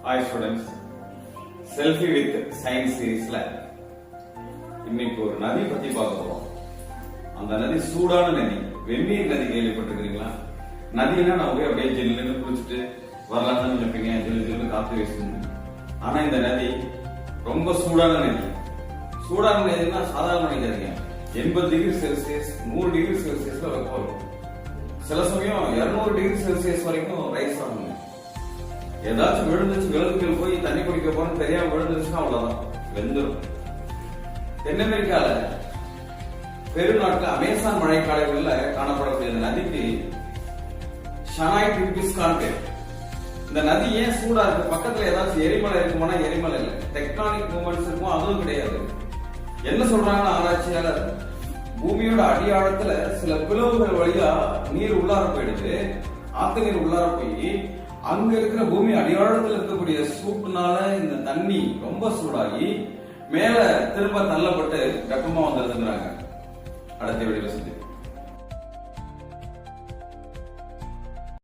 Hi students, Selfie with Science சீரீஸ்ல இன்னைக்கு ஒரு நதி பத்தி பார்க்க போறோம். அந்த நதி சூடான நதி, வெந்நீர் நதி கேள்விப்பட்டிருக்கீங்களா? நதினா நான் போய் அப்படியே ஜில்லுன்னு குளிச்சுட்டு வரலாம்னு நினைப்பீங்க, ஜில்லுன்னு காத்து வீசணும். ஆனா இந்த நதி ரொம்ப சூடான நதி. சூடான நதினா சாதாரண நதிங்க. 80 டிகிரி செல்சியஸ் 100 டிகிரி செல்சியஸ்ல வெப்பம் வரும். சில சமயம் 200 டிகிரி செல்சியஸ் வரைக்கும் ரைஸ் ஆகும். ஏதாச்சும் விழுந்துச்சு, விலங்குகள் போய் தண்ணி குடிக்க போறோம்னு தெரியாம விழுந்துச்சுன்னா அவ்வளவுதான், வெந்துடும். தென் அமெரிக்கால பெருநாட்டுல அமேசான் மழைக்காடுகள்ல காணப்படக்கூடிய இந்த நதிக்கு ஷனாய் டிம்பிஸ்கான் பேர். இந்த நதி ஏன் சூடா இருக்கு? பக்கத்துல ஏதாச்சும் எரிமலை இருக்குமானா எரிமலை இல்ல, டெக்டானிக் மூவ்மெண்ட்ஸ் இருக்கும், அதுவும் கிடையாது. என்ன சொல்றாங்கன்னா ஆராய்ச்சியாளர், பூமியோட அடியாழத்துல சில பிளவுகள் வழியா நீர் உள்ளார போயிடுது. ஆத்து நீர் உள்ளார போய் அங்க இருக்கிற பூமி அடியாழத்துல இருக்கக்கூடிய சூட்டுனால இந்த தண்ணி ரொம்ப சூடாகி மேல திரும்ப தள்ளப்பட்டு வெப்பமா வந்துருதுங்கிறாங்க. அடுத்த வீடியோல சந்திப்போம்.